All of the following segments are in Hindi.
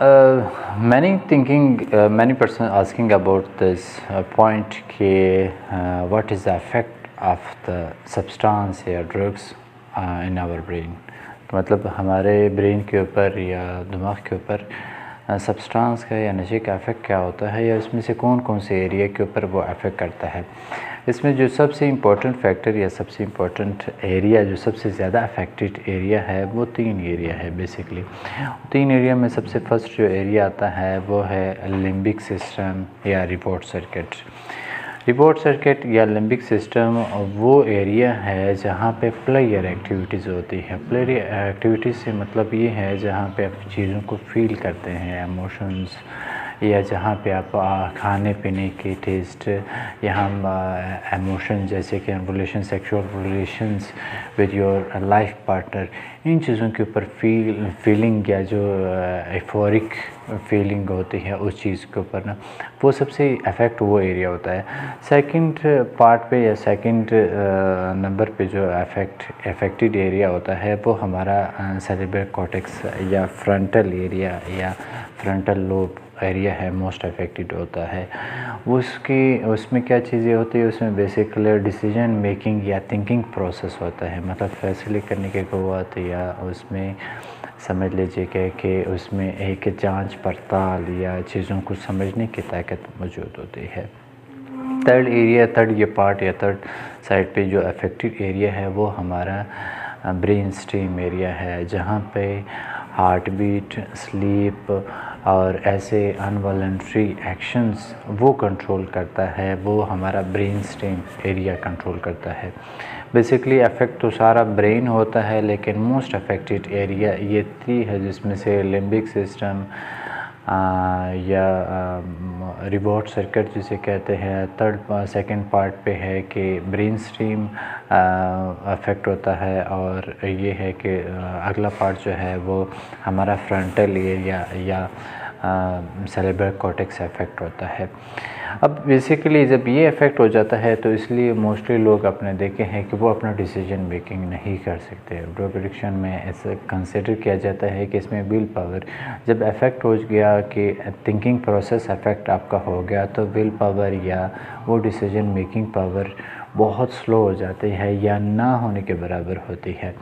Many person asking about this point कि what is the effect of the substance या drugs in our brain, मतलब हमारे ब्रेन के ऊपर या दिमाग के ऊपर सब्सटेंस का या नशे का इफ़ेक्ट क्या होता है, या उसमें से कौन कौन से एरिया के ऊपर वो अफेक्ट करता है। इसमें जो सबसे इम्पोर्टेंट फैक्टर या सबसे इम्पोर्टेंट एरिया जो सबसे ज़्यादा अफेक्टेड एरिया है वो 3 एरिया है बेसिकली। 3 एरिया में सबसे फर्स्ट जो एरिया आता है वो है लिम्बिक सिस्टम या रिवॉर्ड सर्किट। रिवॉर्ड सर्किट या लिम्बिक सिस्टम वो एरिया है जहाँ पे प्लेयर एक्टिविटीज़ होती है। प्लेयर एक्टिविटीज़ से मतलब ये है जहाँ पे आप चीज़ों को फील करते हैं, इमोशंस, या जहाँ पे आप खाने पीने की टेस्ट या हम इमोशन जैसे कि relation, sexual relations with your life partner, इन चीज़ों के ऊपर फीलिंग या जो एफोरिक फीलिंग होती है उस चीज़ के ऊपर ना, वो सबसे इफ़ेक्ट वो एरिया होता है। सेकंड पार्ट पे या सेकंड नंबर पे जो अफेक्टेड एरिया होता है वो हमारा सेरेब्रल कॉर्टेक्स या फ्रंटल एरिया या फ्रंटल लोब एरिया है, मोस्ट अफेक्टेड होता है। उसमें क्या चीज़ें होती है, उसमें बेसिकली डिसीजन मेकिंग या थिंकिंग प्रोसेस होता है, मतलब फैसले करने के क़ुव्वत, या उसमें समझ लीजिए कि उसमें एक जांच पड़ताल या चीज़ों को समझने की ताकत मौजूद होती है। थर्ड ये पार्ट या थर्ड साइड पे जो अफेक्टेड एरिया है वो हमारा ब्रेन स्टेम एरिया है, जहाँ पे हार्ट बीट, स्लीप और ऐसे अनवॉलंटरी एक्शंस वो कंट्रोल करता है, वो हमारा ब्रेन स्टेम एरिया कंट्रोल करता है। बेसिकली अफेक्ट तो सारा ब्रेन होता है, लेकिन मोस्ट अफेक्टेड एरिया ये 3 है, जिसमें से लिम्बिक सिस्टम या रिवॉर्ड सर्किट जिसे कहते हैं। सेकंड पार्ट पे है कि ब्रेन स्ट्रीम अफेक्ट होता है, और ये है कि अगला पार्ट जो है वो हमारा फ्रंटल एरिया या सेरेब्रल कॉर्टेक्स इफेक्ट होता है। अब बेसिकली जब ये इफ़ेक्ट हो जाता है तो इसलिए मोस्टली लोग अपने देखे हैं कि वो अपना डिसीजन मेकिंग नहीं कर सकते। ड्रग एडिक्शन में ऐसा कंसिडर किया जाता है कि इसमें विल पावर जब इफ़ेक्ट हो गया, कि थिंकिंग प्रोसेस इफ़ेक्ट आपका हो गया, तो विल पावर या वो डिसीजन मेकिंग पावर बहुत स्लो हो जाती है या ना होने के बराबर होती है।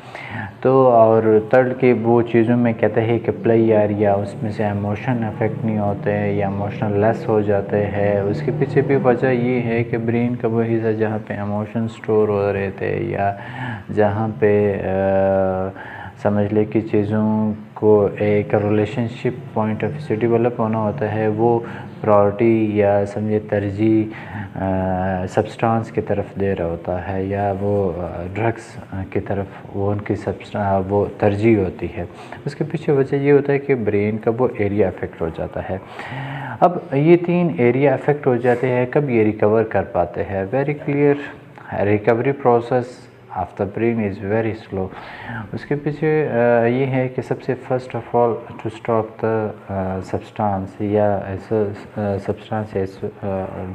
तो और थर्ड के वो चीज़ों में कहते हैं कि प्लेयर या उसमें से इमोशन अफेक्ट नहीं होते हैं या इमोशनल लेस हो जाते हैं। उसके पीछे भी वजह ये है कि ब्रेन का वो हिस्सा जहाँ पे इमोशन स्टोर हो रहे थे, या जहाँ पे समझ ले कि चीज़ों को एक रिलेशनशिप पॉइंट ऑफ से डेवलप होना होता है, वो प्रायोरिटी या समझे तरजीह सब्सटेंस की तरफ दे रहा होता है, या वो ड्रग्स की तरफ वो उनकी वो तरजीह होती है। उसके पीछे वजह ये होता है कि ब्रेन का वो एरिया अफेक्ट हो जाता है। अब ये 3 एरिया अफेक्ट हो जाते हैं, कब ये रिकवर कर पाते हैं? Very clear, recovery process of the brain is very slow. उसके पीछे ये है कि सबसे first of all to stop the substance या ऐसा सब्सटेंस या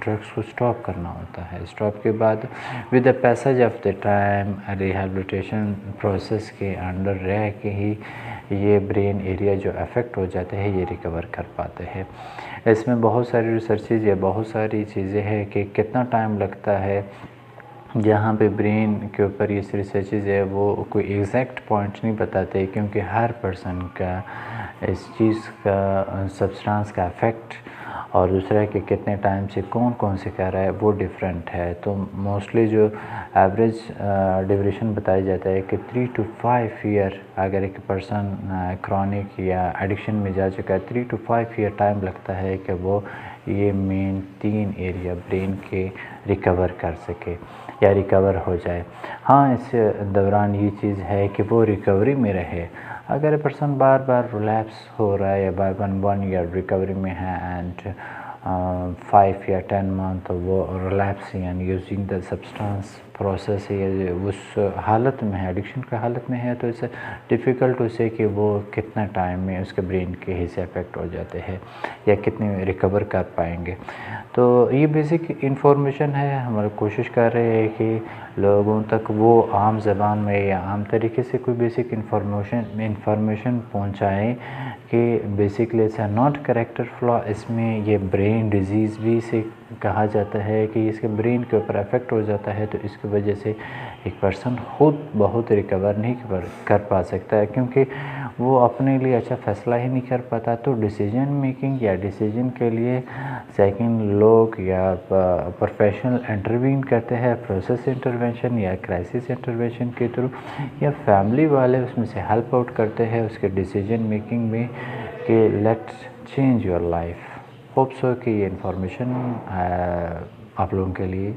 ड्रग्स को स्टॉप करना होता है। स्टॉप के बाद with the passage of the time rehabilitation process के अंडर रह के ही ये ब्रेन एरिया जो अफेक्ट हो जाते हैं ये रिकवर कर पाते हैं। इसमें बहुत सारी रिसर्चेज या बहुत सारी चीज़ें हैं कि कितना टाइम लगता है। जहाँ पे ब्रेन के ऊपर ये रिसर्चेज है वो कोई एग्जैक्ट पॉइंट नहीं बताते, क्योंकि हर पर्सन का इस चीज़ का सब्सटेंस का इफ़ेक्ट और दूसरा कि कितने टाइम से कौन कौन से कर रहा है वो डिफरेंट है। तो मोस्टली जो एवरेज ड्यूरेशन बताया जाता है कि 3 to 5 ईयर अगर एक पर्सन क्रॉनिक या एडिक्शन में जा चुका है, 3 to 5 ईयर टाइम लगता है कि वो ये मेन 3 एरिया ब्रेन के रिकवर कर सके या रिकवर हो जाए। हाँ, इस दौरान ये चीज़ है कि वो रिकवरी में रहे। अगर पर्सन बार बार रिलैप्स हो रहा है या बार बार 1 ईयर रिकवरी में है एंड 5 या 10 मंथ वो रिलैप्स यानी यूजिंग द सब्सटेंस प्रोसेस है, उस हालत में है, एडिक्शन की हालत में है, तो इसे डिफ़िकल्ट उसे कि वो कितना टाइम में उसके ब्रेन के हिस्से अफेक्ट हो जाते हैं या कितने रिकवर कर पाएंगे। तो ये बेसिक इंफॉर्मेशन है, हम कोशिश कर रहे हैं कि लोगों तक वो आम ज़बान में या आम तरीके से कोई बेसिक इंफॉर्मेशन पहुँचाएँ कि basically it's not character flaw, इसमें ये ब्रेन डिजीज़ भी से कहा जाता है कि इसके ब्रेन के ऊपर अफेक्ट हो जाता है, तो इसकी वजह से एक पर्सन खुद बहुत रिकवर नहीं कर पा सकता है, क्योंकि वो अपने लिए अच्छा फ़ैसला ही नहीं कर पाता। तो डिसीजन मेकिंग या डिसीजन के लिए सेकंड लोग या प्रोफेशनल इंटरवीन करते हैं, प्रोसेस इंटरवेंशन या क्राइसिस इंटरवेंशन के थ्रू, या फैमिली वाले उसमें से हेल्प आउट करते हैं उसके डिसीजन मेकिंग में कि let's change your life. Hope so कि ये इन्फॉर्मेशन आप लोगों के लिए